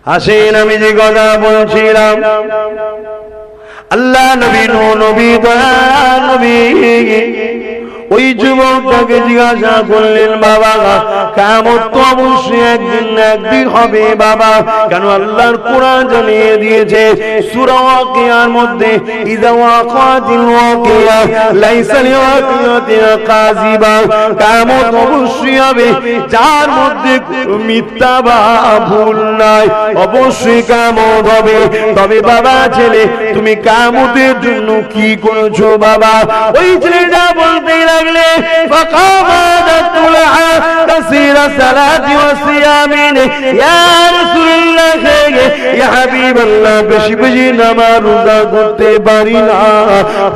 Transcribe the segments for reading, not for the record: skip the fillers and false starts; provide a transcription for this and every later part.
আসেন আমি যে কথা বলছিলাম, আল্লাহ নবী নবী দয়াল নবী ওই যুবকটাকে জিজ্ঞাসা করলেন, বাবা কিয়ামত তো অবশ্যই একদিন হবে বাবা, কেন আল্লাহর কোরআন জানিয়ে দিয়েছে সূরা ওয়াকিয়ার মধ্যে, ইযা ওয়াকাতিল ওয়াকিয়া লাইসা লিওয়াকিয়াতিহা কাযিবা, কিয়ামত অবশ্যই হবে যার মধ্যে মিথ্যা বা ভুল নাই, অবশ্যই কিয়ামত হবে। তবে বাবা ছেলে তুমি কিয়ামতের জন্য কি করেছো বাবা? ওই ছেলেটা বলতে লাগলে কাসীরা সালাতি ওয়া সিয়ামিন, ইয়া রাসূলুল্লাহ ইয়া হাবিবাল্লাহ, বেশি বেশি নামাজ রোজা করতে পারি না,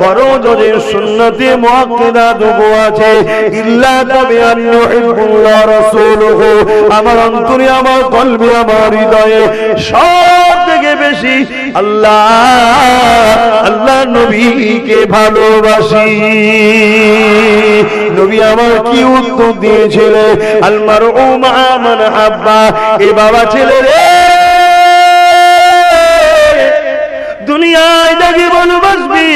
ফরজ ও সুন্নতে মুআক্কাদা দুটো আছে, ইল্লা তবে আন ইউহিব্বুল্লাহ রাসূলুহু, আমার অন্তরে আমার কলবে আমার হৃদয়ে সব থেকে বেশি আল্লাহ নবীকে ভালোবাসি। নবী আমার কি উত্তর দিয়েছিলেন? আল মারউ মা মান হাব্বা। এ বাবা ছেলে রে, দুনিয়ায় যাকে ভালোবাসবি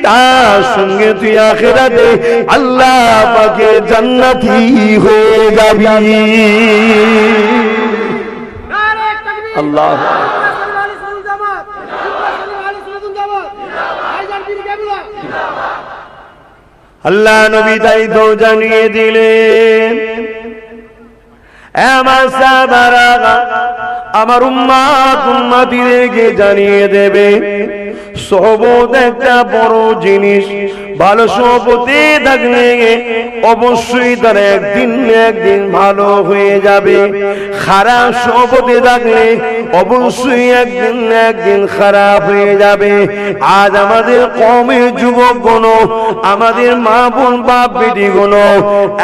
তার সঙ্গে তুই আখিরাতে আল্লাহ পাকের জান্নাতি হয়ে যাবি। আল্লাহ আল্লাহ নবী তাই তো জানিয়ে দিলেন, আমার সাহাবারা আমার উম্মতিদেরকে জানিয়ে দেবে, সোহবত একটা বড় জিনিস। ভালো সোহবতে থাকলে অবশ্যই তারা একদিন ভালো হয়ে যাবে, খারাপ সোহবতে থাকলে অবশ্যই একদিন খারাপ হয়ে যাবে। আজ আমাদের কওমের যুবকগণ, আমাদের মা বোন বাপ বেটিগণ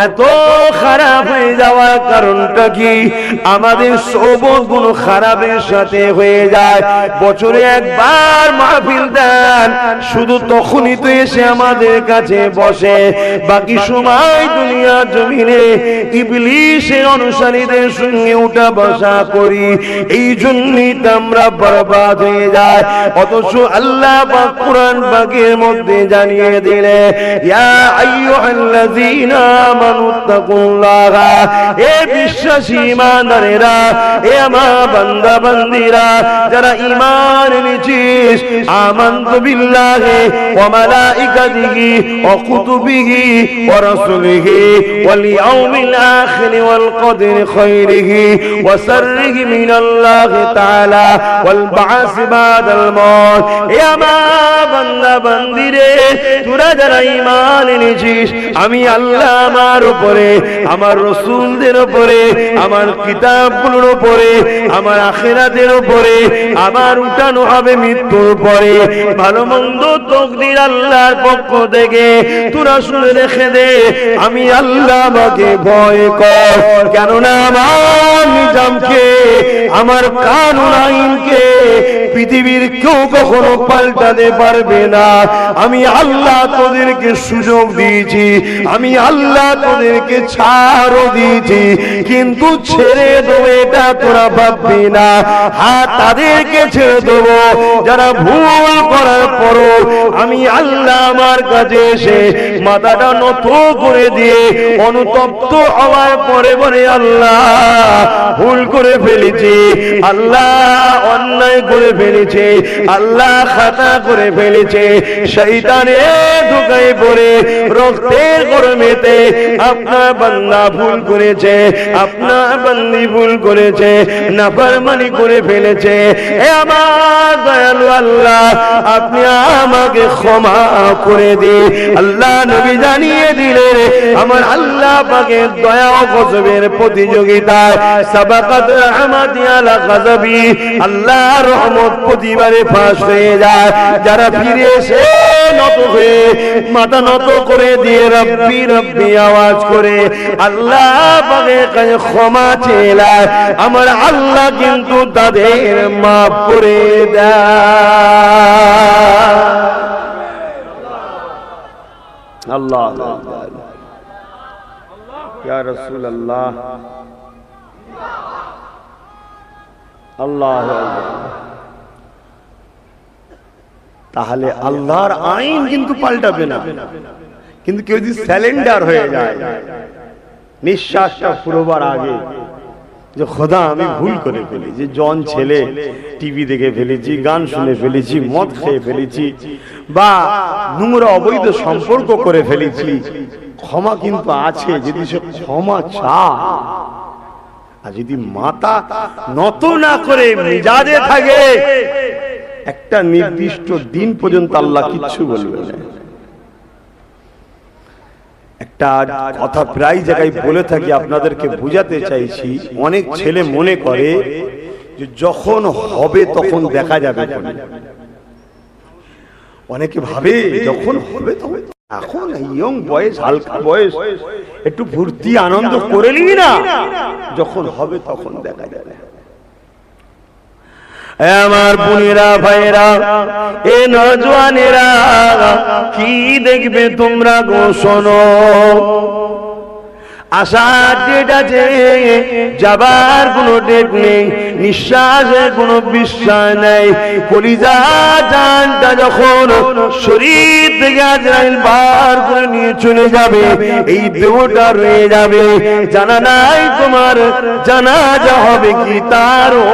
এত খারাপ হয়ে যাওয়ার কারণটা কি? আমাদের সোহবতগুলো খারাপের সাথে হয়ে যায়। বছরে একবার মাহফিল দেন, শুধু তখনই তো এসে আমাদের কাছে বসে, বাকি সময় দুনিয়া জমিনে ইবলিসের অনুসারীদের সঙ্গে উঠা বসা করি। এই জন্যই তো আমরা বরবাদ হয়ে যায়। অথচ আল্লাহ পাক কোরআন পাকের মধ্যে জানিয়ে দিলে, ইয়া আইয়ুহাল্লাযীনা আমানুত্তাকুল্লাহা, এ বিশ্বাসী ঈমানদারেরা, এ আমার বান্দা বান্দীরা যারা ঈমান এনেছিস, আমানতু বিল্লাহি ওয়া মালাইকাতিহি ওয়া কুতুবিহি ওয়া রাসূলিহি ওয়াল ইয়াউমিল আখির ওয়াল কদরি খায়রিহি ওয়া শাররিহি মিনাল্লাহি তাআলা ওয়াল বা'স বাদাল মাউত। এ আমার বান্দা বান্দীরে, তোরা যারা ঈমান এনেছিস, আমি আল্লাহ আমার উপরে, আমার রাসূলদের উপরে, আমার কিতাবগুলোর উপরে, আমার আখিরাতের উপরে, আমার উঠানো হবে মৃত্যুর পরে। ভালো মন্দ তাকদীর আল্লাহর পক্ষ থেকে তোরা শুনে রেখে দে, আমি আল্লাহ আমাকে ভয় কর। কেননা আমার নিজামকে, আমার কানুন আইনকে পৃথিবীর কেউ কখনো পাল্টাতে পারবে না। আমি আল্লাহ তোদেরকে সুযোগ দিয়েছি, আমি আল্লাহ তোদেরকে ছাড়ও দিয়েছি, কিন্তু ছেড়ে দেবো এটা তোরা ভাববি না। হ্যাঁ, তাদেরকে ছেড়ে দেবো যারা ভুল করার পরও আমি আল্লাহ আমার কাছে এসে মাথাটা নত করে দিয়ে অনুতপ্ত হওয়ার পরে বলে, আল্লাহ ভুল করে ফেলেছি, আল্লাহ অন্যায় করে ফেলেছে, আল্লাহ খাতা করে ফেলেছে, শয়তানে ঢুকাই পড়ে রক্তের গরমেতে আপনার বান্দা ভুল করেছে, আপনার বান্দি ভুল করেছে, নাফরমানি করে ফেলেছে। এ আমার দয়ালু আল্লাহ, আপনি আমাকে ক্ষমা করে দিন। আল্লাহ নবী জানিয়ে দিলেন, আমার আল্লাহ পাকের দয়া ও গজবের প্রতিযোগিতায় সাবাকাত রাহমাতি আলা গাযবি, আল্লাহর রহমত প্রতিবারে ফাঁস হয়ে যায়। যারা ফিরে এসে নত হয়ে মাথা নত করে দিয়ে রব্বি রব্বি আওয়াজ করে আল্লাহ পাকের কাছে ক্ষমা চেয়ে, আমার আল্লাহ কিন্তু তাদের মাফ করে দেয়। আল্লাহ ইয়া রাসূলুল্লাহ আল্লাহ। তাহলে আল্লাহর আইন কিন্তু পাল্টাবে না, কিন্তু কেউ যদি স্যালেন্ডার হয়ে যায় নিঃশ্বাসটা ফুরোবার আগে, যে খোদা আমি ভুল করে ফেলেছি, জন ছেলে টিভি দেখে ফেলেছি, গান শুনে ফেলেছি, মদ খেয়ে ফেলেছি, বা নোংরা অবৈধ সম্পর্ক করে ফেলেছি, ক্ষমা কিন্তু আছে যদি সে ক্ষমা চায়। আর যদি মাথা নত না করে মেজাজে থাকে, একটা নির্দিষ্ট দিন পর্যন্ত আল্লাহ কিচ্ছু বলবে না। একটা কথা প্রায় জায়গায় বলে থাকি, আপনাদেরকে বুঝাতে চাইছি। অনেক ছেলে মনে করে যে যখন হবে তখন দেখা যাবে, অনেকে ভাবে যখন হবে তখন। এখন ইয়ং বয়স, হালকা বয়স, একটু ফুর্তি আনন্দ করে নিবি না, যখন হবে তখন দেখা যাবে। আমার বোনেরা ভাইরা, এ নওজওয়ানেরা, কি দেখবে তোমরা গো শোনো। আসার ডেট আছে, যাবার কোনো ডেট নেই, নিঃশ্বাসের কোনো বিশ্বাস নেই। কলিজা জানটা যখন শরীর থেকে আজরাইল বার করে নিয়ে চলে যাবে, এই দেহটা রয়ে যাবে। জানা নাই তোমার জানাজা হবে কি তারও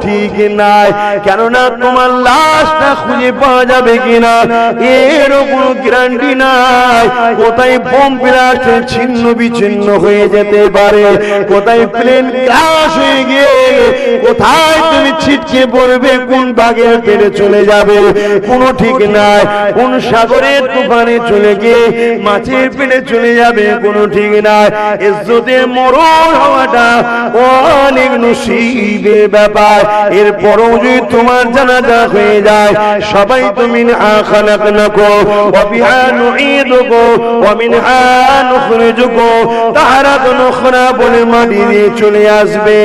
ঠিক নাই, কেননা তোমার লাশটা খুঁজে পাওয়া যাবে কিনা এরও কোনো গ্যারান্টি নাই। কোথায় বোম ব্লাস্টে ছিন্ন বিচ্ছিন্ন হয়ে যেতে পারে, কোথায় প্লেন ক্র্যাশ হয়ে গিয়ে কোথায় তুমি ছিটকে পড়বে, কোন ভাগে পেরে চলে যাবে কোনো ঠিক নাই। কোন সাগরের তুফানে চলে গিয়ে মাছের পেটে চলে যাবে কোনো ঠিক নাই। ইজ্জতে মরণ হওয়াটা অনেক নসিবের ব্যাপার। এরপরও যদি তোমার জানাজা হয়ে যায়, সবাই তুমি খালাকনাকুম ওয়া বিহা নুঈদুকুম ওয়া মিনহা নুখরিজুকুম তারাতান উখরা বলে মাটি দিয়ে চলে আসবে।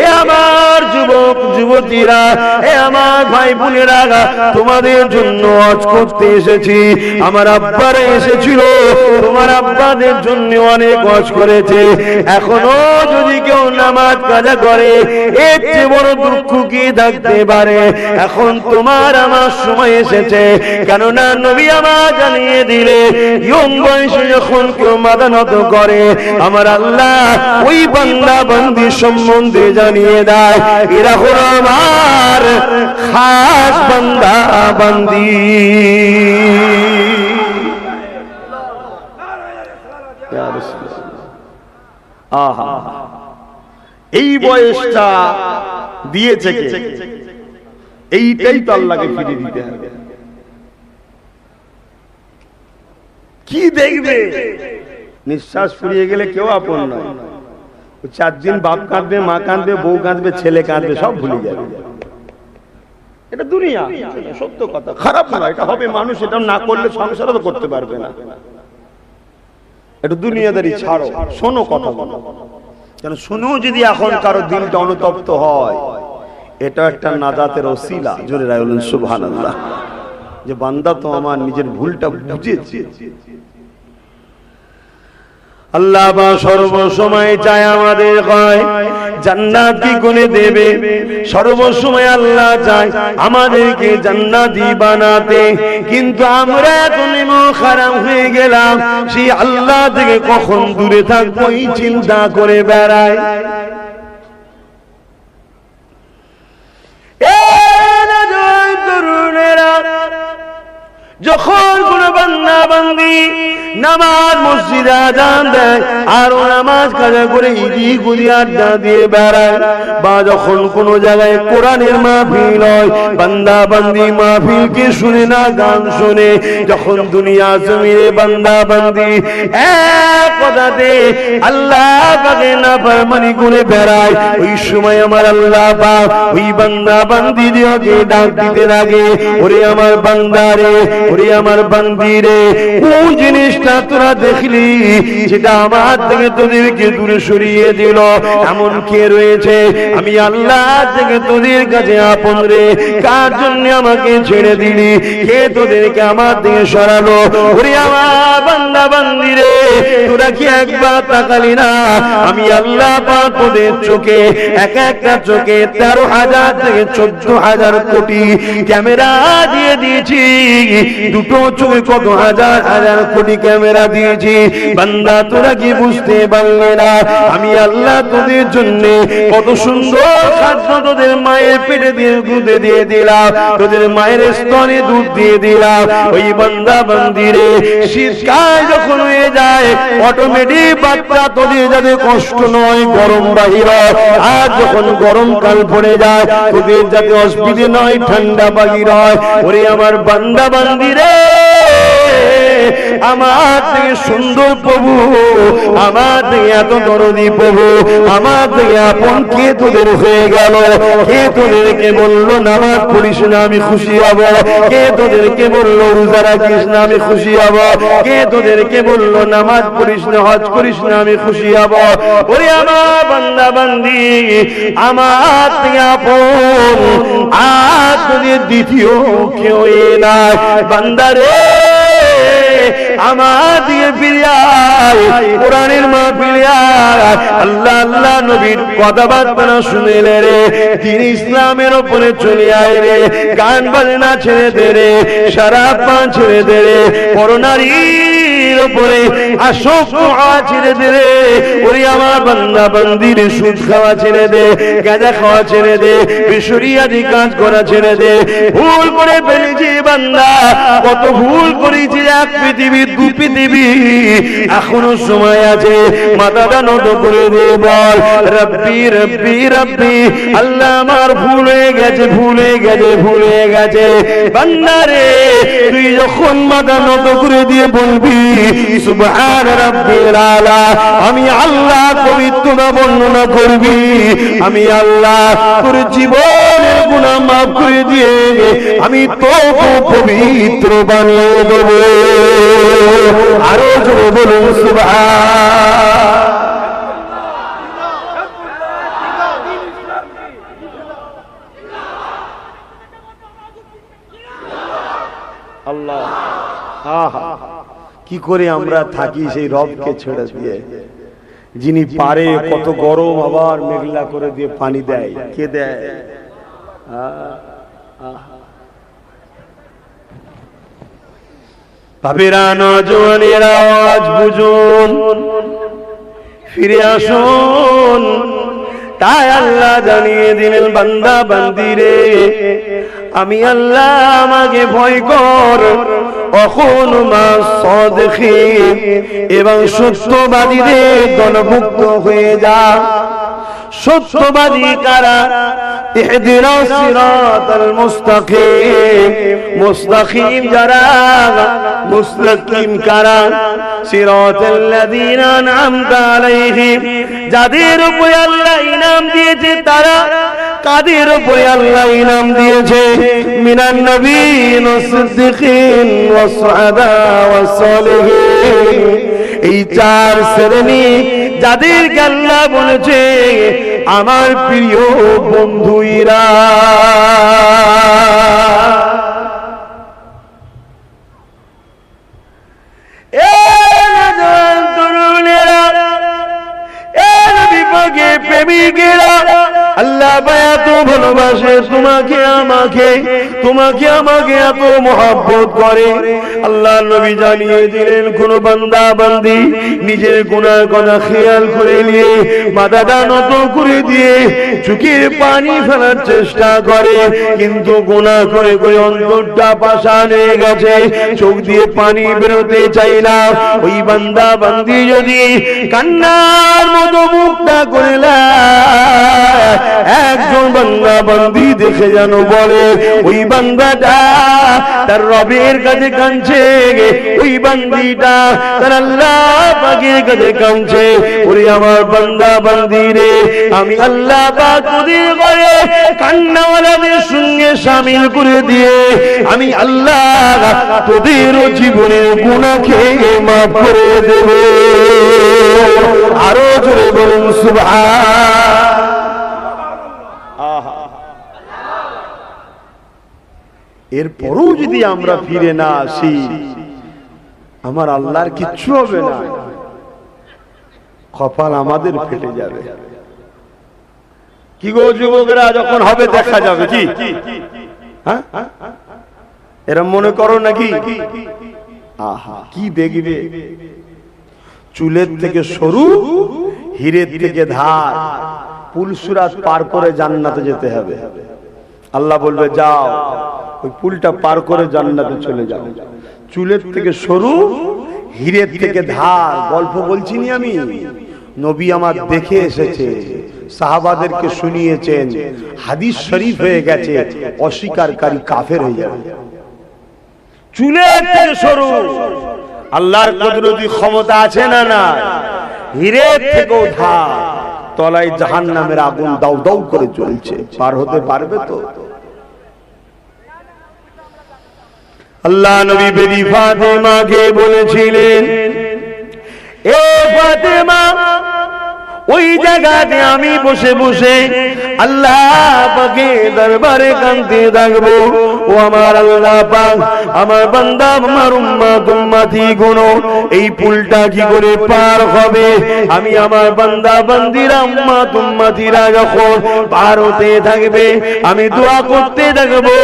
এ আমার যুবক যুবতীরা, এ আমার ভাই বোনেরা, তোমাদের জন্য আজ করতে এসেছি। আমার আব্বারা এসেছিল, তোমার আব্বাদের জন্য অনেক কাজ করেছে। এখনো যদি কেউ নামাজ কাজা করে, এর চেয়ে বড় দুঃখ কি থাকতে পারে? এখন তোমার আমার সময় এসেছে, কেননা নবী আমার জানিয়ে দিলে ইয়ং বয়সে যখন কেউ মাথা নত করে, আমার আল্লাহ ওই বান্দা বান্দি সম্বন্ধে জানিয়ে দেয়, এরা হলো আমার খাস বান্দা বান্দি। আহা, এই বয়সটা দিয়েছে কে? এইটাই তো আল্লাহকে ফিরে দিতে হবে। কি দেখবে? নিঃশ্বাস ফুরিয়ে গেলে কেউ আপন নয়। 4 দিন বাপ কাঁদবে, মা কাঁদবে, বউ কাঁদবে, ছেলে কাঁদবে, সব ভুলে যাবে। এটা দুনিয়া, সত্য কথা, খারাপ না, এটা হবে। মানুষ এটা না করলে সংসারও তো করতে পারবে না। এটা দুনিয়াদারি ছাড়ো, শোনো কথা বলো। কেন শুনেও যদি এখন কারো দিলটা অনুতপ্ত হয়, এটা একটা নাজাতের ওসিলা। জোরে বলুন সুবহানাল্লাহ। যে বান্দা তো আমার নিজের ভুলটা বুঝেছে। আল্লাহ বা সর্বসময় চায় আমাদের হয় জান্নাত কি করে দেবে। সর্বসময় আল্লাহ চায় আমাদেরকে জান্নাতি বানাতে, কিন্তু আমরা এখন খারাপ হয়ে গেলাম, সেই আল্লাহ থেকে কখন দূরে থাকবো এই চিন্তা করে বেড়ায়। যখন কোন বান্দা বান্দি নামাজ মসজিদে আযান দেয় আর নামাজ কাজা করে ইদি গুদি আড্ডা দিয়ে বেড়ায়, বা যখন কোন জায়গায় কোরআনের মাহফিল হয়, বান্দা বান্দি মাহফিলকে শুনে না, গান শুনে, যখন দুনিয়া জমিনে বান্দা বান্দি এক কথাতে আল্লাহ পাকে নাফরমানি করে বেড়ায়, ওই সময় আমার আল্লাহ পাক ওই বান্দা বান্দি দিওকে ডাক দিতে লাগে, ওরে আমার বান্দা রে, ওরে আমার বান্দি রে, কোন জিনিসটা জিনিসটা তোরা দেখলি যেটা আমার থেকে তোদেরকে দূরে সরিয়ে দিল, এমন কে রয়েছে? আমি আল্লাহ থেকে তোদের কাছে আপন রে। কার জন্য আমাকে ছেড়ে দিলি? কে তোদেরকে আমার থেকে সরালো? ওরে আমার বান্দা বান্দি রে, তোরা কি একবার তাকালি না? আমি আল্লাহ পাক তোদের চোখে এক একটা চোখে 13,000 থেকে 14,000 কোটি ক্যামেরা দিয়ে দিয়েছি। দুটো চোখে কত হাজার হাজার কোটি ক্যামেরা দিয়েছি। বান্দা তোরা কি বুঝতে পারলে না? আমি আল্লাহ তোদের জন্য কত সুন্দর খাদ্য তোদের মায়ের পেটে দিয়ে দুধে দিয়ে দিলাম, তোদের মায়ের স্তনে দুধ দিয়ে দিলাম। ওই বান্দা বান্দিরে শীতকাল যখন হয়ে যায় অটোমেটিক বাচ্চা তোদের যাতে কষ্ট নয়, গরম বাহির হয়। আর যখন গরমকাল পড়ে যায় তোদের যাতে অসুবিধে নয়, ঠান্ডা বাহির হয়। ওরে আমার বান্দা বান্দিরে, আমার থেকে সুন্দর প্রভু, আমার থেকে এত দরদি প্রভু, আমার থেকে আপন কে তোদের হয়ে গেল? কে তোদেরকে বললো নামাজ পড়িস না আমি খুশি হব? কে তোদেরকে বললো রোজা রাখিস না আমি খুশি হব? কে তোদেরকে বললো নামাজ পড়িস না হজ করিস না আমি খুশি হব? ওরে আমার বান্দা বান্দি, আমার থেকে আপন আর তোদের দ্বিতীয় কেউ নাই। বান্দারে আমার দিয়ে ফিরিয়ায়, কোরআনের মাহফিলে আয়, আল্লাহ আল্লাহ নবীর কথাবার্তা শুনে রে, দিন ইসলামের উপরে চলে আয় রে। গান বাজনা ছেড়ে দে রে, শরাব পান ছেড়ে দে রে, পরনারীর উপরে আসক্ত হওয়া ছেড়ে দে রে। ওরে আমার বান্দা বান্দির সুদ খাওয়া ছেড়ে দে, গাঁজা খাওয়া ছেড়ে দে, বেশরিয়াদি কাজ করা ছেড়ে দে। ভুল করে ফেলেছি বান্দা, কত ভুল করেছি, এক পৃথিবী দু পৃথিবী, এখনো সময় আছে। মাথাটা নত করে দে, বল রব্বি রব্বি রব্বি। আল্লাহ আমার ভুল হয়ে গেছে, ভুল হয়ে গেছে, ভুল হয়ে গেছে। বান্দা রে, তুই যখন মাথা নত করে দিয়ে বলবি সুবহান রাব্বিল আলা, আমি আল্লাহ পবিত্রতা বর্ণনা করবি, আমি আল্লাহ তোর জীবনের গুনাহ মাফ করে দিয়ে আমি তোকে পবিত্র বানিয়ে দেব। আরো জোরে বলুন সুবহান। আল্লাহ, আহা কি করে আমরা থাকি সেই রবকে ছেড়ে দিয়ে, যিনি পারে কত গরম আবার মেঘলা করে দিয়ে পানি দেয়। কে দেয়? বাবেরা নওজওয়ানেরা আওয়াজ বুঝুন, ফিরে আসুন। তাই আল্লাহ জানিয়ে দিলেন বান্দা বান্দিরে, আমি আল্লাহ আমাকে ভয় কর, অকুন মা'আস সাদিকিন, এবং সত্যবাদীদের দলভুক্ত হয়ে যা। সত্যবাদী কারা? ইহদিনাস সিরাতাল মুস্তাকিম, মুস্তাকিম যারা, মুস্তাকিম কারা? সিরাতাল্লাযীনা আন'আমতা আলাইহিম, যাদের উপরে আল্লাহ ইনাম দিয়েছে তারা। কাদের উপরে আল্লাহ ইনাম দিয়েছে? মিনান নবিয়্যিন ওয়াস সিদ্দিকিন ওয়াস শুহাদা ওয়াস সালিহিন। এই চার শ্রেণী যাদেরকে আল্লাহ বলেছে আমার প্রিয় বন্ধুরা। আল্লাহ এত ভালোবাসে তোমাকে আমাকে, তোমাকে আমাকে এত মহব্বত করে। আল্লাহ নবী জানিয়ে দিলেন, কোন বান্দা বান্দি নিজের গুনাহ কথা খেয়াল করে নিয়ে মাথাটা নত করে দিয়ে চোখের পানি ফেলার চেষ্টা করে, কিন্তু গুনাহ করে করে অন্তরটা পাষাণ হয়ে গেছে, চোখ দিয়ে পানি বেরোতে চাই না। ওই বান্দা বান্দি যদি কান্নার মতো মুখটা করে একজন বান্দা বান্দি দেখে যেন বলে ওই বান্দাটা তার রবের কাছে কাঁদছে, ওই বান্দিটা তার আল্লাহ পাকের কাছে কাঁদছে। ওরে আমার বান্দা বান্দি রে, আমি আল্লাহ পাক তোদের ঘরে জান্নাতওয়ালাদের সঙ্গে শামিল করে দিয়ে আমি আল্লাহ তোদের জীবনের গুনাহকে মাফ করে দেব। আরো জোরে বলুন সুবহান। এরপরও যদি আমরা ফিরে না আসি আমার আল্লাহর কিচ্ছু হবে না, কপাল আমাদের ফেটে যাবে। কি গো যুবকরা, যখন হবে দেখা যাবে কি এরা মনে করো নাকি? আহা কি দেখবে, চুলের থেকে সরু হীরের থেকে ধার, পুলসুরাত পার করে জান্নাতে যেতে হবে। আল্লাহ বলবে যাও ওই পুলটা পার করে জান্নাতে চলে যাও। চুলের থেকে সরু হীরের থেকে ধার, গল্প বলছিনি আমি, নবী আমার দেখে এসেছে, সাহাবাদেরকে শুনিয়েছেন, হাদিস শরীফ হয়ে গেছে, অস্বীকারী কাফের হয়ে যাবে। চুলের থেকে সরু, আল্লাহর কুদরতি ক্ষমতা আছে না না? হীরের থেকেও ধার, তলায় জাহান্নামের আগুন দাউ দাউ করে জ্বলছে, পার হতে পারবে তো? আল্লাহ নবী বেবি ফাতেমাকে বলেছিলেন, এ ফাতেমা ওই জায়গাতে আমি বসে বসে আল্লাহ পাকের দরবারে কাঁদতে থাকবো। ও আমার আল্লাহ পাক, আমার বান্দা আমার উম্মত উম্মতি গুলো এই পুলটা কি করে পার হবে? আমি আমার বান্দা বান্দিরা উম্মত উম্মতিরা যখন পার হতে থাকবে আমি দোয়া করতে থাকবো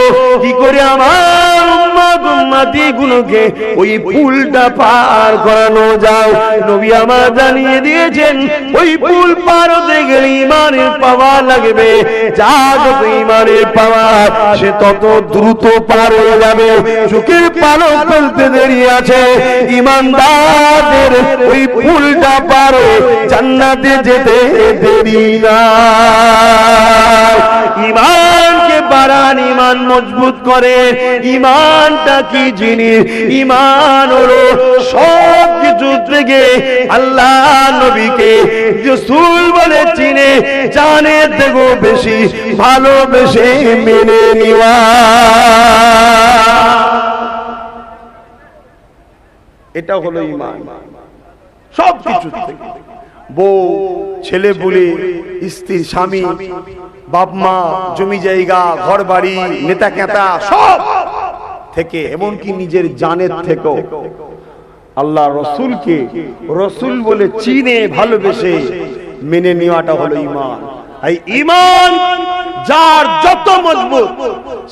কি করে আমার উম্মত উম্মতি গুলোকে ওই পুলটা পার করানো যায়। নবী আমার জানিয়ে দিয়েছেন ওই পুল পার হতে গেলে ঈমানের পাওয়ার লাগবে, যা যত ঈমানের পাওয়ার সে তত দ্রুত পার হয়ে যাবে। চোখের পালক ফেলতে দেরি আছে, ঈমানদারদের ওই পুলটা পার হয়ে জান্নাতে যেতে দেরি না। ঈমানকে বাড়ান, ঈমান মজবুত করে। ঈমানটা কি জিনিস? ঈমান হলো সব কিছু থেকে আল্লাহ নবীকে রাসূল বলে চিনে জানে দেখো বেশি ভালোবেসে মেনে নেওয়া। এটা হলো ঈমান। সব কিছু থেকে, বউ ছেলে বলে, স্ত্রী স্বামী, বাপ মা, জমি জায়গা, ঘর বাড়ি, নেতা কেতা সব থেকে, এমনকি নিজের জানের থেকেও আল্লাহ রসুলকে রসুল বলে চিনে ভালোবেসে মেনে নেওয়াটা হলো ঈমান। এই ঈমান যার যত মজবুত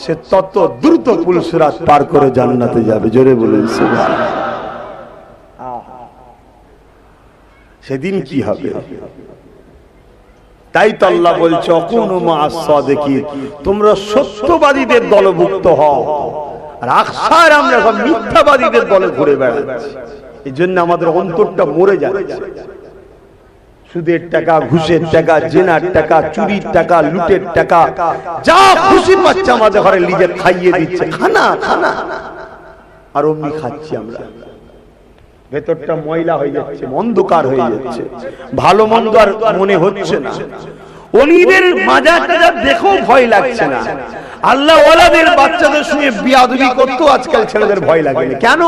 সে তত দ্রুত পুলসিরাত পার করে জান্নাতে যাবে। জোরে বলুন সুবহানাল্লাহ। সেদিন কি হবে? তাই তো আল্লাহ বলছে অকুনু মা'আস সাদিকিন, তোমরা সত্যবাদীদের দলভুক্ত হও। আর আকসার আমরা সব মিথ্যাবাদীদের দলে ঘুরে বেড়াচ্ছি। এই জন্য আমাদের অন্তরটা মরে যাচ্ছে। সুদের টাকা, ঘুষের টাকা, জেনার টাকা, চুরির টাকা, লুটের টাকা, যা খুশি পাচ্ছে আমাদের ঘরে নিজে খাইয়ে দিচ্ছে, খানা খানা, আর অমনি খাচ্ছি আমরা। ভেতরটা ময়লা হয়ে যাচ্ছে, অন্ধকার হয়ে যাচ্ছে, ভালো মন্দ আর মনে হচ্ছে না। ওলিদের মাজারটা দেখো ভয় লাগছে না। আল্লাহ ওয়ালাদের বাচ্চাদের সঙ্গে বিয়াদবি করতেও আজকাল ছেলেদের ভয় লাগে না। কেন?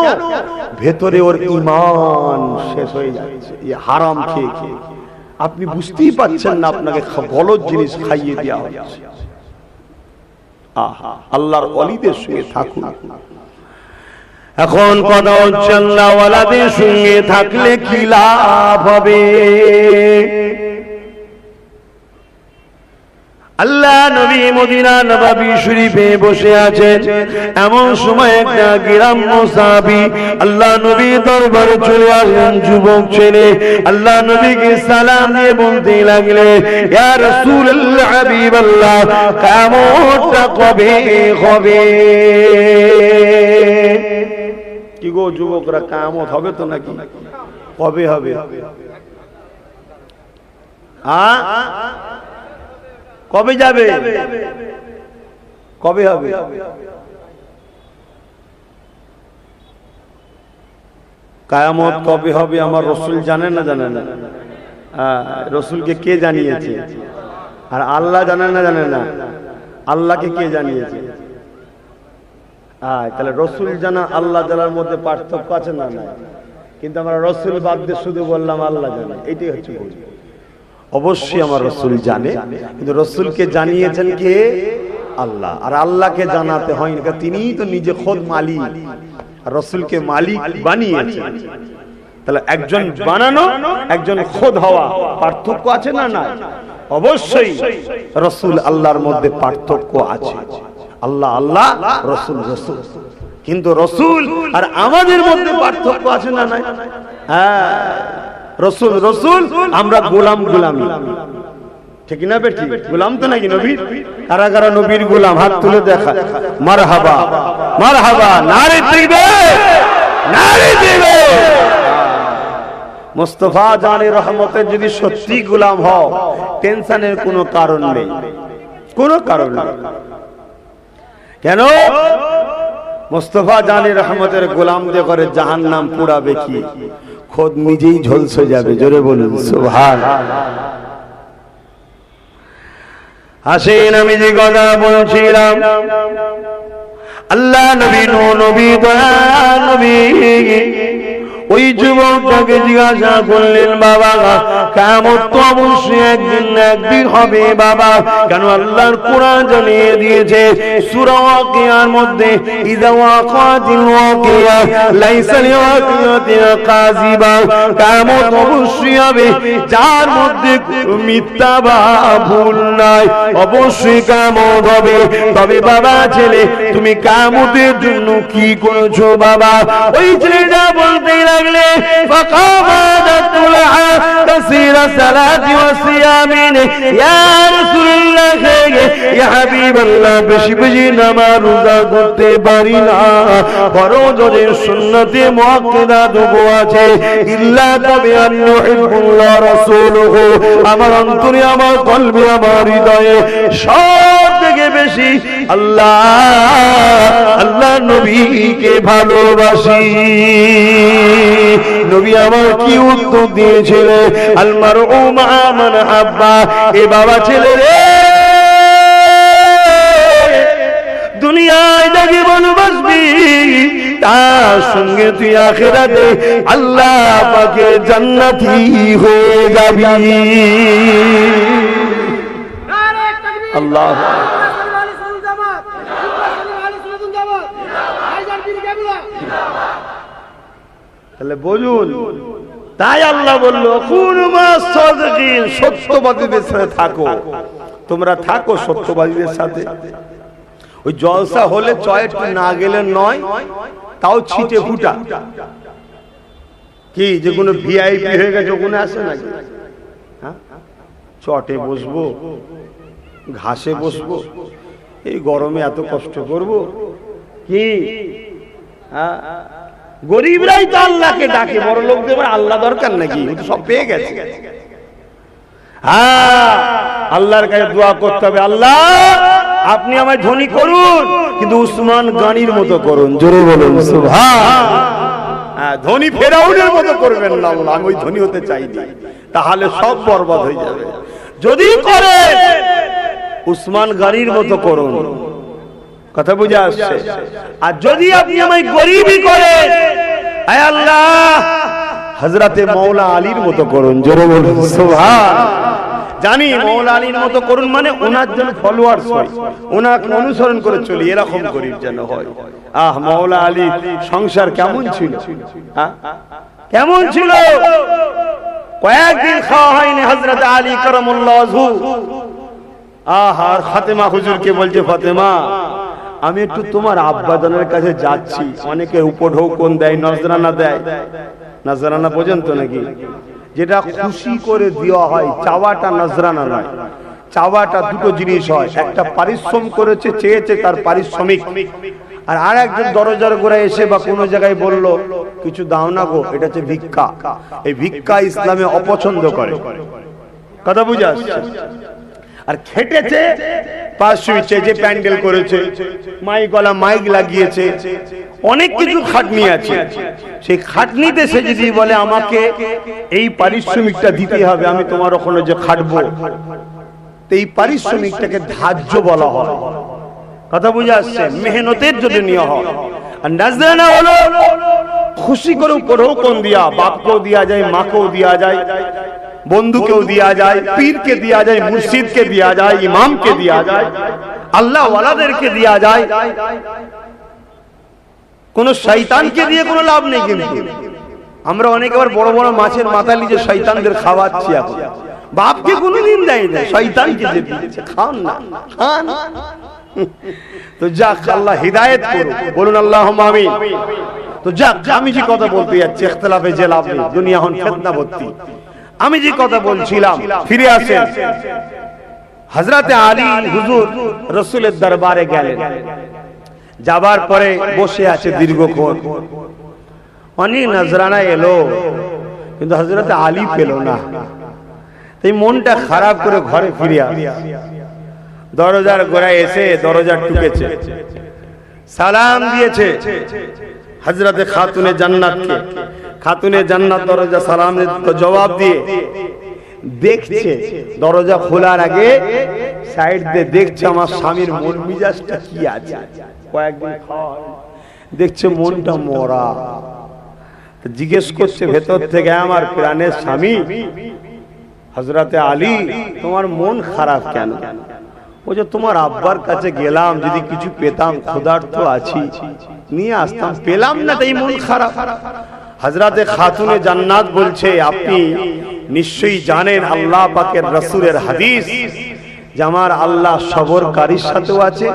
ভেতরে ওর ঈমান শেষ হয়ে যাচ্ছে এই হারাম খেয়ে খেয়ে। আপনি বুঝতেই পারছেন না, আপনাকে গলদ জিনিস খাইয়ে দেওয়া হচ্ছে। আহা, আল্লাহর ওলিদের সঙ্গে থাকুন। এখন কথা হচ্ছে আল্লাহ ওয়ালাদের সঙ্গে থাকলে কি লাভ হবে? আল্লাহ নবী মদিনা নববী শরীফে বসে আছেন, এমন সময় একটা গ্রাম্য সাহাবী আল্লাহ নবী দরবারে চলে আসেন। যুবক ছেলে আল্লাহ নবীকে সালাম দিয়ে বলতে লাগলেন, ইয়া রাসূলুল্লাহ হাবিবাল্লাহ, কিয়ামতটা কবে হবে? কি গো যুবকরা, কিয়ামত হবে তো নাকি? কবে হবে? কবে যাবে? কবে হবে? কিয়ামত কবে হবে আমার রাসূল জানেন না? জানেন না? রাসূলকে কে জানিয়েছে? আর আল্লাহ জানেন না? জানেন না? আল্লাহকে কে জানিয়েছে? তাহলে রসুল জানা আল্লাহ জানার মধ্যে পার্থক্য আছে না? নাই। কিন্তু আমরা রসুল বাদ দিয়ে শুধু বললাম আল্লাহ জানে, এটাই হচ্ছে ভুল। অবশ্যই আমার রসুল জানে, কিন্তু রসুলকে জানিয়েছেন কে? আল্লাহ। আর আল্লাহকে জানাতে হয় না, তিনিই তো নিজে খোদ মালিক, আর রসুলকে মালিক বানিয়েছেন। তাহলে একজন বানানো, একজন খোদ হওয়া, পার্থক্য আছে না? নাই। অবশ্যই রসুল আল্লাহর মধ্যে পার্থক্য আছে। আল্লাহ আল্লাহ, রসুল রসুল। কিন্তু রসুল আর আমাদের মধ্যে পার্থক্য আছে না? নাই। হ্যাঁ, রসুল রসুল, আমরা গোলাম গোলামি, ঠিক না বেটি? গোলাম তো নাকি নবীর? কারা কারা নবীর গোলাম? হাত তুলে দেখা। মারহাবা মারহাবা, নারে তাকবীর, নারে তাকবীর। মুস্তাফা জানে রহমতের যদি সত্যি গোলাম হও, টেনশনের কোনো কারণ নেই, কোনো কারণ নেই। কেন? মুস্তাফা জানে রহমতের গোলামদের করে জাহান্নাম পুড়াবে কি? খোদ নিজেই ঝলসে যাবে। জোরে বলুন সুবহানাল্লাহ। আসেন, আমি যে কথা বলছিলাম, আল্লাহ নবী নবী নবী ওই যুবকটাকে জিজ্ঞাসা করলেন, বাবা কিয়ামত তো অবশ্যই একদিন হবে বাবা। কেন? আল্লাহর কোরআন জানিয়ে দিয়েছে সূরা ওয়াকিয়ার মধ্যে, ইযা ওয়াকাতিল ওয়াকিয়া লাইসা লিওয়াকিয়াতিহা কাযিবা। কিয়ামত অবশ্যই হবে, যার মধ্যে মিথ্যা বা ভুল নাই। অবশ্যই কিয়ামত হবে। তবে বাবা ছেলে, তুমি কিয়ামতের জন্য কি করেছো বাবা? ওই ছেলেটা বলতে লাগলে, كثير الصلاة والصيام يا رسول الله يا حبيب الله বেশি বেশি নামাজ রোজা করতে পারি না, ফরজের সুন্নতে মুআক্কাদা দুগো আছে, ইল্লা তবে আল্লাহুল্লাহ রাসূলুহু। আমার অন্তরে, আমার কলবে, আমার হৃদয়ে সব থেকে বেশি আল্লাহ আল্লাহ নবীকে ভালোবাসি। নবী আমার কি উত্তর দিয়েছিলেন? আল মারউ মা মান হাব্বা। এ বাবা ছেলে রে, দুনিয়ায় যা জীবন বাঁচবি, তার সঙ্গে তুই আখিরাতে আল্লাহ পাকের জান্নাতি হয়ে যাবি। আল্লাহ তাহলে বলুন, তাই আল্লাহ বলল, কুনু মাস সাদিকিন, সত্যবাদীদের সাথে থাকো। তোমরা থাকো সত্যবাদীদের সাথে। ওই জলসা হলে চয়েট না গেলে নয়, তাও ছিটে ফুটা কি যে কোনো ভিআইপি হয়ে গেছে ওখানে আসে নাকি? হ্যাঁ, চটে বসবো, ঘাসে বসবো, এই গরমে এত কষ্ট করব কি? হ্যাঁ, গরিবরাই তো আল্লাহকে ডাকে, বড় লোকদের আল্লাহ দরকার নাকি? সব পেয়ে গেছে। হ্যাঁ, আল্লাহর কাছে দোয়া করতে হবে, আল্লাহ আপনি আমায় ধনী করুন, কিন্তু উসমান গানির মতো করুন। জোরে বলুন সুবহানাল্লাহ। ধনী ফেরাউনের মতো করবেন না, আমি ওই ধনী হতে চাই না, তাহলে সব বরবাদ হয়ে যাবে। যদি করে উসমান গানির মতো করুন। কথা বুঝে আসছে? আর যদি আপনি আমায় গরিবই করেন, আয় আল্লাহ হযরতে মাওলা আলীর মতো করুন। জোরে বলুন সুবহানাল্লাহ। জানি মাওলা আলীর মতো করুন মানে ওনার জন্য ফলোয়ার্স হয়, ওনাকে অনুসরণ করে চলি, এরকম গরিব যেন হয়। মাওলা আলী সংসার কেমন ছিল? কেমন ছিল? কয়েকদিন খাওয়া হয়নি হযরতে আলী কারামাল্লাহু ওয়াজহু। আর ফাতেমা হুজুরকে বলছে, ফাতেমা আমি একটু তোমার আব্বাজানের কাছে যাচ্ছি। অনেকে উপঢৌকন দেয়, নজরানা দেয়। নজরানা পর্যন্ত নাকি? যেটা খুশি করে দেওয়া হয়, চাওয়াটা নজরানা নয়। চাওয়াটা দুটো জিনিস হয়, একটা পারিশ্রম করেছে, চেয়েছে তার পারিশ্রমিক, আর আরেকজন দরজার গোড়ায় এসে বা কোনো জায়গায় বলল কিছু দাও না গো, এটা হচ্ছে ভিক্ষা। এই ভিক্ষা ইসলামে অপছন্দ করে। কথা বুঝে আসছে? আর খেটেছে, পাশ শুয়েছে, যে প্যান্ডেল করেছে, মাইক গলা মাইক লাগিয়েছে, অনেক কিছু খাটনি আছে। সেই খাটনিতে সে যদি বলে আমাকে এই পারিশ্রমিকটা দিতে হবে, আমি তোমার ওখানে যে খাটবো, তো এই পারিশ্রমিকটাকে ধার্য বলা হয়। কথা বুঝে আসছে? মেহনতের জন্য নেওয়া হয়। আর নাজরানা হলো খুশি করে উপঢৌকন দিয়া, বাপকেও দেওয়া যায়, মাকেও দেওয়া যায়, বন্ধুকেও দেওয়া যায়, পীরকে দেওয়া যায়, মুর্শিদকে দেওয়া যায়, ইমামকে দেওয়া যায়, আল্লাহ ওয়ালাদেরকে দেওয়া যায়। কোন শয়তানকে দিয়ে কোনো লাভ নেই। কিন্তু আমরা অনেকবার বড় বড় মাছের মাথা নিয়ে শয়তানদের খাওয়াচ্ছি। এখন বাপকে কোনোদিন দেয় না, শয়তানকে দিচ্ছে, খান না, খান। তো যাক, আল্লাহ হিদায়েত করুন, বলুন আল্লাহুম্মা আমিন। তো যাক, আমি যে কথা বলতে যাচ্ছি, ইখতিলাফে যে লাভ নেই, দুনিয়া এখন ফিতনা ভর্তি। আমি যে কথা বলছিলাম, ফিরে আসেন। হযরতে আলী হুজুর রাসূলের দরবারে গেলেন। যাবার পরে বসে আছে দীর্ঘক্ষণ। অনেক নজরানা এলো, কিন্তু হযরতে আলী পেল না। তাই মনটা খারাপ করে ঘরে ফিরে আসে। দরজার গোড়ায় এসে দরজা টুকেছে, সালাম দিয়েছে হযরতে খাতুনে জান্নাতকে। খাতুনে জান্নাত দরজা সালামের জবাব দিয়ে দেখছে, দরজা খোলার আগে সাইড দিয়ে দেখছে আমার স্বামীর মন মিজাজটা কি আছে। কয়েকদিন দেখছে মনটা মরা। জিজ্ঞেস করছে ভেতর থেকে, আমার প্রাণের স্বামী হযরতে আলী, তোমার মন খারাপ কেন? ও যে তোমার আব্বার কাছে গেলাম, যদি কিছু পেতাম, ক্ষুধার্ত আছি, নিয়ে আসতাম, পেলাম না, তাই মন খারাপ। হযরতে খাতুনে জান্নাত বলছে, আপনি নিশ্চয়ই জানেন আল্লাহ পাকের রাসূলের হাদিস যে আমার আল্লাহ সবরকারীর সাথেও আছে,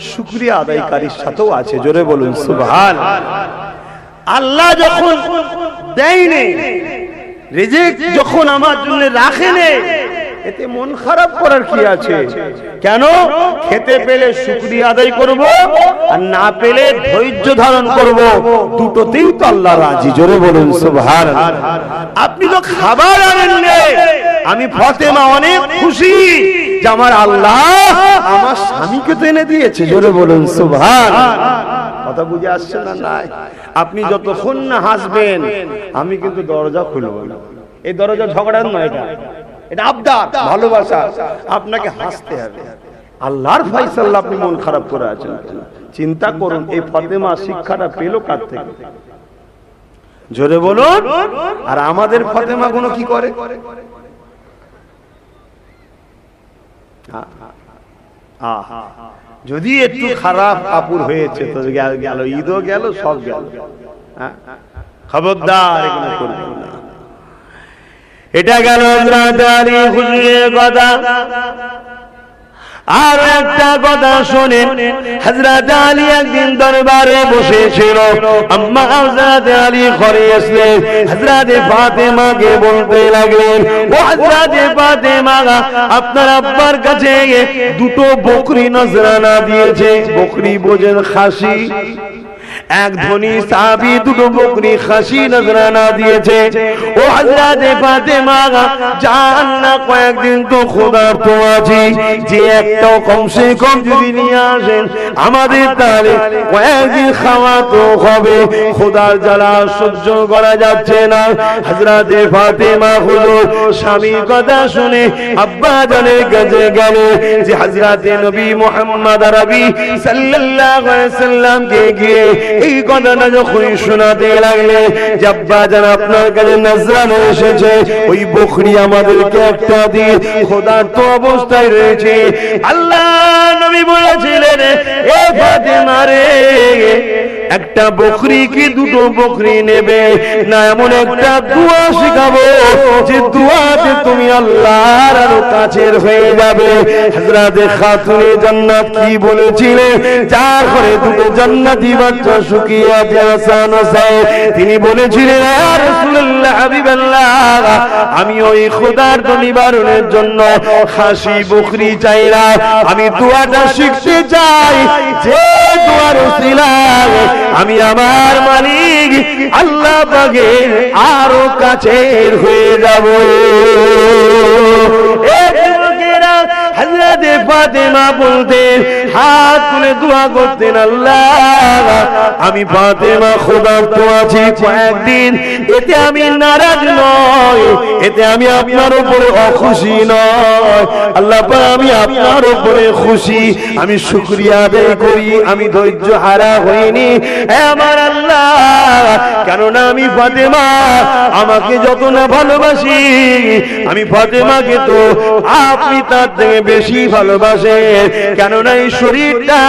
শুকরিয়া আদায়কারীর সাথেও আছে। জোরে বলুন সুবহানাল্লাহ। আল্লাহ যখন দেয়নি, রিজিক যখন আমার জন্য রাখেনি, এতে মন খারাপ করার কি আছে? কেন? খেতে পেলে শুকরিয়া আদায় করব, আর না পেলে ধৈর্য ধারণ করব। দুটোতেই তো আল্লাহ রাজি। জোরে বলুন সুবহানাল্লাহ। আপনি তো খাবার আনেননি, আমি ফাতেমা অনেক খুশি যে আমার আল্লাহ আমার স্বামীকে তো এনে দিয়েছে। জোরে বলুন সুবহানাল্লাহ। কথা বুঝে আসছে না? নাই। আপনি যতক্ষণ না হাসবেন, আমি কিন্তু দরজা খুলব না। এই দরজা ঝগড়ার নয়, এটা আবদার, ভালোবাসা। আপনাকে হাসতে হবে। আল্লাহর ফয়সালা, আপনি মন খারাপ করে আছেন। চিন্তা করুন, এই ফাতেমা শিক্ষাটা পেল কার থেকে? জোরে বলুন। আর আমাদের ফাতেমা গুলো কি করে? যদি একটু খারাপ কাপড় হয়েছে তো গেল, ঈদও গেল, সব গেল। খবরদার এগুলো করবেন না। এটা গেল হযরতে আলী হুজুরের কথা। আর একটা কথা শুনেন, হযরত আলী একদিন দরবারে বসেছিল। আম্মা হযরত আলী ঘরে আসলেন, হযরত ফাতেমাকে বলতে লাগলেন, ও হযরত ফাতেমা, আপনার আব্বার কাছে দুটো বকরি নজরানা দিয়েছে। বকরি বোঝেন খাসি। এক ধনী সাহাবী দুটো বকরি খাসি নজরানা দিয়েছে। ও হযরত ফাতেমা, জান না কয়েকদিন তো ক্ষুধার্ত আছি, যে একটা কমসে কম যদি নিয়ে আসেন আমাদের, তাহলে কয়েকদিন খাওয়া তো হবে। ক্ষুধার জ্বালা সহ্য করা যাচ্ছে না। হযরত ফাতেমা হুজুর স্বামীর কথা শুনে আব্বা জানের কাছে গেল, যে হযরত নবী মুহাম্মদ আরবি সাল্লাল্লাহু আলাইহি ওয়াসাল্লামকে গিয়ে এই কথাটা যখন শোনাতে লাগলে, যে আব্বা জান আপনার কাছে নজরানা এসেছে, ওই বকরি আমাদেরকে একটা দিয়ে, ক্ষুধার্ত অবস্থায় রয়েছে। আল্লাহ নবী বলেছিলেন, এ ফাতেমা রে, একটা বকরি কি দুটো বকরি নেবে না, এমন একটা দোয়া শেখাবো যে দোয়াতে তুমি আল্লাহর আরো কাছের হয়ে যাবে। হযরত খাতুনে জান্নাত কি বলেছিলেন? যার ঘরে দুটো জান্নাতি বাচ্চা শুকিয়ে আছে, হাসান হোসেন, তিনি বলেছিলেন, ইয়া রাসূলুল্লাহ, হাবিবাল্লাহ, আমি ওই ক্ষুধার্ত নিবারণের জন্য খাসি বকরি চাই না, আমি দোয়াটা শিখতে চাই, যে দোয়ার উসিলায় আমি আমার মালিক আল্লাহ পাকের আরো কাছের হয়ে যাব। হযরত ফাতেমা বলতেন, হাত তুলে দোয়া করতেন, আল্লাহ আমি ফাতেমা ক্ষুধার্ত আছি কয়েকদিন, এতে আমি নারাজ নয়, এতে আমি আপনার উপরে অখুশি নয়, আল্লাহ পাক আমি আপনার উপরে খুশি, আমি শুকরিয়া আদায় করি, আমি ধৈর্য হারা হইনি আমার আল্লাহ। কেননা আমি ফাতেমা, আমাকে যত না ভালোবাসি, আমি ফাতেমাকে তো আপনি তার থেকে বেশি ভালোবাসেন। কেননা এই শরীরটা,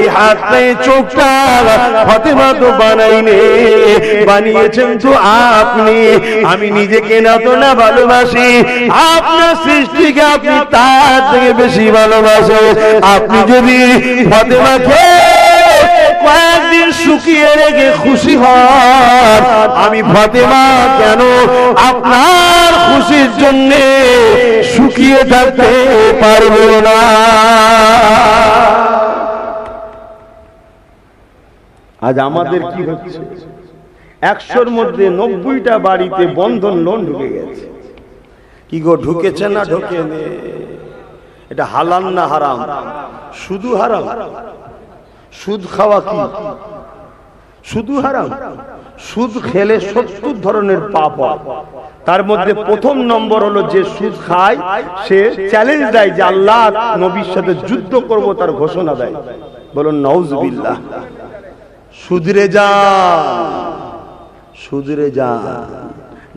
এই হাতটা, এই চোখটা ফাতেমা তো বানাইনি, বানিয়েছেন তো আপনি। আমি নিজেকে না তো না ভালোবাসি, আপনার সৃষ্টিকে আপনি তার থেকে বেশি ভালোবাসেন। আপনি যদি ফাতেমাকে কয়েকদিন শুকিয়ে রেখে খুশি হন, আমি ফাতেমা কেন আপনার খুশির জন্য শুকিয়ে থাকতে পারব না? আজ আমাদের কি হচ্ছে, 100-র মধ্যে 90টা বাড়িতে বন্ধন লোন ঢুকে গেছে। কি গো, ঢুকেছে না ঢোকে? এটা হালাল না হারাম? শুধু হারাম। সুদ খাওয়া কি শুধু হারাম? সুদ খেলে 70 ধরনের পাপ হয়। তার মধ্যে প্রথম নম্বর হলো, যে সুদ খায় সে চ্যালেঞ্জ দেয় যে আল্লাহ নবীর সাথে যুদ্ধ করব, তার ঘোষণা দেয়। বলুন নাউজুবিল্লাহ। সুদরে যা, সুদরে যা,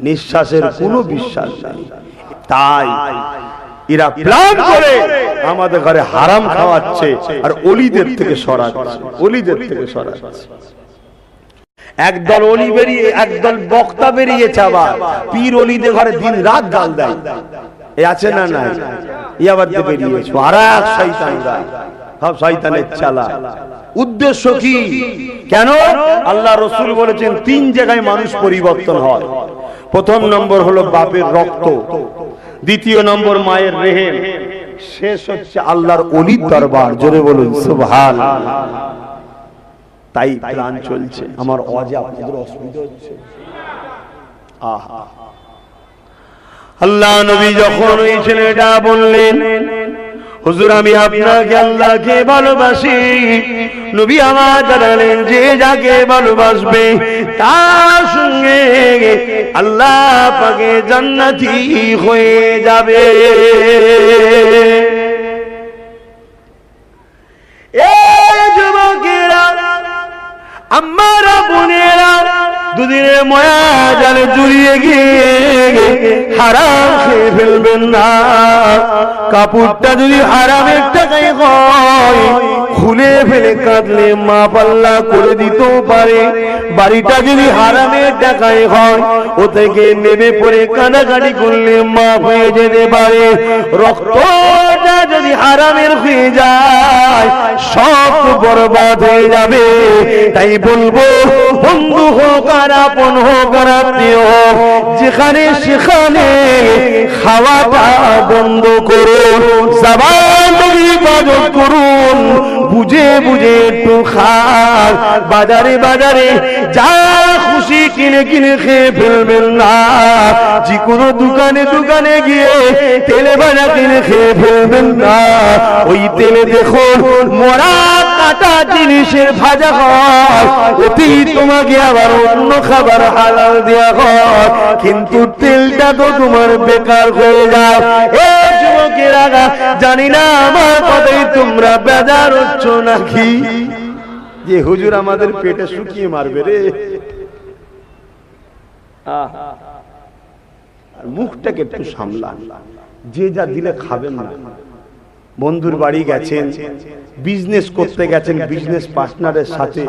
নিঃশ্বাসের কোনো বিশ্বাস নেই। তাই এরা প্ল্যান করে আমাদের ঘরে হারাম খাওয়াচ্ছে আর অলিদের থেকে সরাচ্ছে, অলিদের থেকে সরাচ্ছে। একদল অলি বেরিয়ে, একদল বক্তা বেরিয়েছে, আবার পীর অলিদের ঘরে দিন রাত গাল দেয়। এ আছে না নাই? ইয়াবাদে বেরিয়েছে আর এক শয়তানরা, সব শয়তানের চালা। উদ্দেশ্য কি? কেন? আল্লাহ রাসূল বলেছেন 3 জায়গায় মানুষ পরিবর্তন হয়। প্রথম নম্বর হলো বাপের রক্ত, দ্বিতীয় নম্বর মায়ের রেহেম, শেষ হচ্ছে আল্লাহর ওলির দরবার। জোরে বলুন সুবহানাল্লাহ। তাই প্ল্যান চলছে। আমার আওয়াজে আপনাদের অসুবিধা হচ্ছে? আহা, আল্লাহ নবী যখন ওই ছেলেটা বললেন, হুজুর আমি আপনাকে আল্লাহকে ভালোবাসি, নবী আমার জানালেন যে যাকে ভালোবাসবে তার সঙ্গে আল্লাহ পাকে জান্নাতি হয়ে যাবে। এই যুবকেরা, আমারা বোনেরা, দুদিনের ময়া জালে জড়িয়ে গিয়ে হারাম খেয়ে ফেলবেন না। কাপড়টা যদি হারামের টাকায় হয়, খুলে ফেলে কাঁদলে মা পাল্লা করে দিতেও পারে। বাড়িটা যদি হারামের টাকায় হয়, ও থেকে নেমে পড়ে কানাকাটি করলে মা হয়ে যেতে পারে। রক্তটা যদি হারামের হয়ে যায়, সব বরবাদ হয়ে যাবে। তাই বলবো, বন্ধু হোক আর আপন হোক আর আত্মীয় হোক, যেখানে সেখানে খাওয়াটা বন্ধ করুন, সাবান ইবাদত করুন, বুঝে বুঝে একটু খান। বাজারে বাজারে যা খুশি কিনে কিনে খেয়ে ফেলবেন না। যে কোনো দোকানে দোকানে গিয়ে তেলে ভাজা কিনে খেয়ে ফেলবেন না। ওই তেলে দেখুন মরা কাটা জিনিসের ভাজা হয়, ওতেই তোমাকে আবার অন্য খাবার হালাল দেওয়া হয়, কিন্তু তেলটা তো তোমার বেকার হয়ে যায়। এই যুবকেরা, জানি না আমার কথাই তোমরা বেজার হচ্ছ নাকি, যে হুজুর আমাদের পেটে শুকিয়ে মারবে রে। মুখটাকে একটু সামলান। যে যা দিলে খাবেন না। বন্ধুর বাড়ি গেছেন, বিজনেস করতে গেছেন, বিজনেস পার্টনারের সাথে,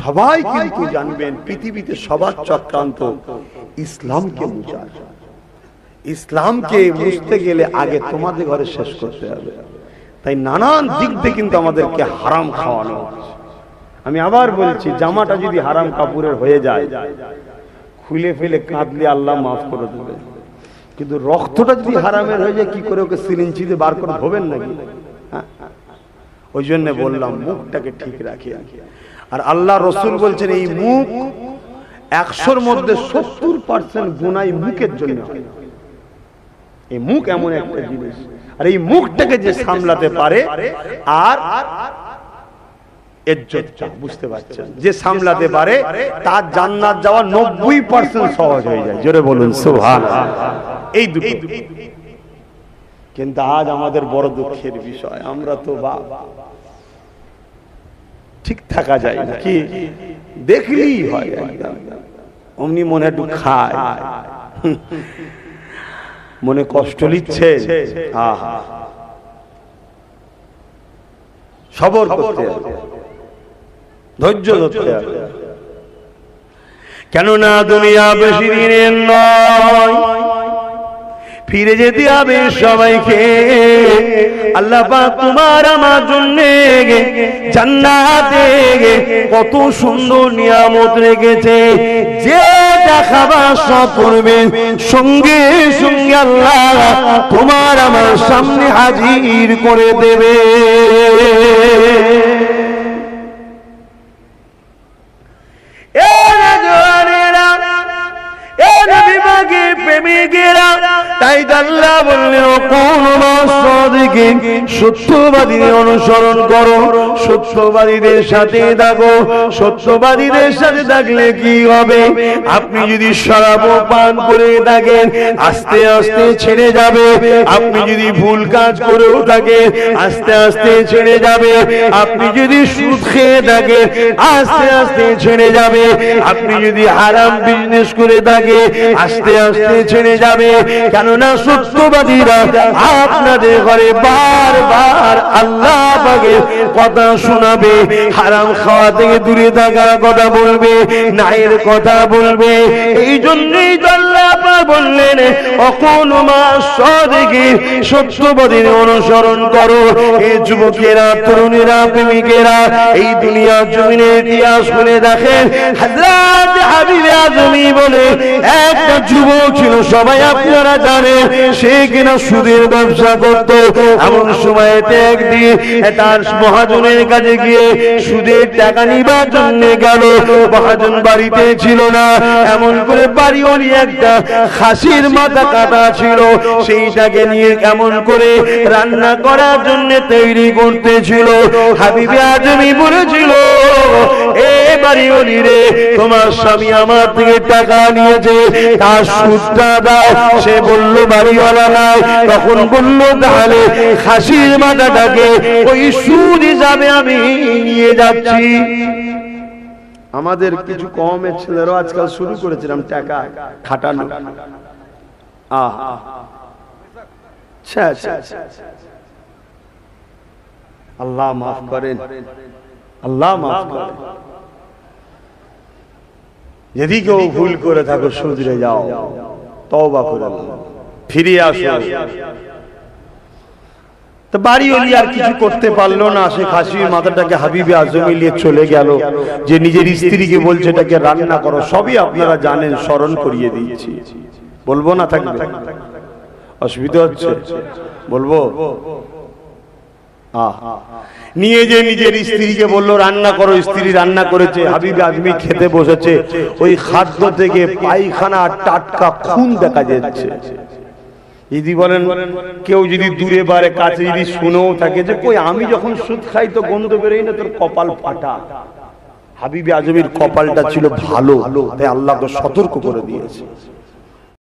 সবাই কিন্তু জানবেন পৃথিবীতে সবার চক্রান্ত ইসলামকে মুছার। ইসলামকে মুছতে গেলে আগে তোমাদের ঘরে শেষ করতে হবে। তাই নানান দিক দিয়ে কিন্তু আমাদেরকে হারাম খাওয়ানো হচ্ছে। আমি আবার বলছি, জামাটা যদি হারাম কাপড়ের হয়ে যায়, খুলে ফেলে কাঁদলে আল্লাহ মাফ করে দেবে। কিন্তু রক্তটা যদি হারামের হয়ে যায়, কি করে ওকে সিরিঞ্চি দিয়ে বার করে ধোবেন নাকি? ওই জন্য বললাম মুখটাকে ঠিক রাখি। আর আল্লাহ রসুল বলছেন, এই মুখ 100-র মধ্যে 70% গুনাহ মুখের জন্য হয়। এই মুখ এমন একটা জিনিস, আর এই মুখটাকে যে সামলাতে পারে, আর ইজ্জতটা বুঝতে পারছেন, যে সামলাতে পারে তার জান্নাত যাওয়া 90% সহজ হয়ে যায়। জোরে বলুন সুবহানাল্লাহ। এই দুটো। কিন্তু আজ আমাদের বড় দুঃখের বিষয়, আমরা তো ঠিক থাকা যায় না, কি দেখলেই হয় অমনি মনে একটু খায়, মনে কষ্ট নিচ্ছে, সবর করতে হবে, ধৈর্য ধরতে হবে। কেননা দুনিয়া বেশি দিনের নয়, ফিরে যেতে হবে সবাইকে। আল্লাহ পাক তোমার আমার জন্য জান্নাতে কত সুন্দর নিয়ামত রেখেছে, যেটা খাবার সব করবে সঙ্গে সঙ্গে আল্লাহ তোমার আমার সামনে হাজির করে দেবে। তাই আল্লাহ বললেন সত্যবাদীদের অনুসরণ করো, সত্যবাদীদের সাথে থাকো। সত্যবাদীদের সাথে থাকলে কি হবে? আপনি যদি শরাব পান করে থাকেন আস্তে আস্তে ছেড়ে যাবে। আপনি যদি ভুল কাজ করেও থাকেন আস্তে আস্তে ছেড়ে যাবে। আপনি যদি সুদ খেয়ে থাকেন আস্তে আস্তে ছেড়ে যাবে। আপনি যদি হারাম বিজনেস করে থাকে আস্তে আস্তে ছেড়ে যাবে। কেননা সত্যবাদীরা আপনাদের ঘরে বারবার আল্লাহ পাকের কথা শোনাবে, হারাম খাওয়া থেকে দূরে থাকার কথা বলবে, নায়ের কথা বলবে। এই জন্যই আল্লাহ পাক বললেন অকুনু মা'আস সাদিকিন, সত্যবাদীর অনুসরণ করো। এই যুবকেরা, তরুণীরা, প্রেমিকেরা, এই দুনিয়ার জমিনের ইতিহাস খুলে দেখেন। হযরত হাবিব আজমি বলে একটা যুবক ছিল, সবাই আপনারা জানেন, সে কিনা সুদের ব্যবসা করত। এমন সময়তে একদিন তার মহাজনের কাছে গিয়ে সুদের টাকা নিবার জন্য গেল। মহাজন বাড়িতে ছিল না, এমন করে বাড়িওয়ালি একটা খাসির মাথা কাটা ছিল, সেইটাকে নিয়ে কেমন করে রান্না করার জন্য তৈরি করতেছিল। হাবিব আজমি বলেছিল, এ বাড়িওয়ালি রে, তোমার স্বামী আমার থেকে টাকা নিয়েছে, তার সুদটা দাও। সে বলল বাড়িওয়ালা নাই। তখন বলল তাহলে খাসির মাথাটাকে ওই সুদ হিসাবে আমি নিয়ে যাচ্ছি। আমাদের কিছু কমের ছেলেরাও আজকাল শুরু করেছিলাম টাকা খাটানো। আল্লাহ মাফ করেন, আল্লাহ মাফ করেন। যদি কেউ ভুল করে থাকো শুধরে যাও, তওবা করে ফিরে আসো। তো বাড়িওয়ালি আর কিছু করতে পারলো না, সে খাসির মাথাটাকে হাবিবে আজমি নিয়ে চলে গেল। যে নিজের স্ত্রীকে বলছে এটাকে রান্না করো, সবই আপনারা জানেন, স্মরণ করিয়ে দিয়েছি। বলবো না থাকবে? অসুবিধা হচ্ছে? বলবো? নিয়ে যে নিজের স্ত্রীকে বললো রান্না করো। স্ত্রী রান্না করেছে, হাবিবে আজমি খেতে বসেছে। ওই খাদ্য থেকে পায়খানা টাটকা খুন দেখা যাচ্ছে। যদি বলেন কেউ যদি দূরে বারে কাছে যদি শুনেও থাকে যে কই আমি যখন সুদ খাই তো গন্ধ বেরোই না, তোর কপাল ফাটা। হাবিবে আজমির কপালটা ছিল ভালো, তাই আল্লাহ তো সতর্ক করে দিয়েছে।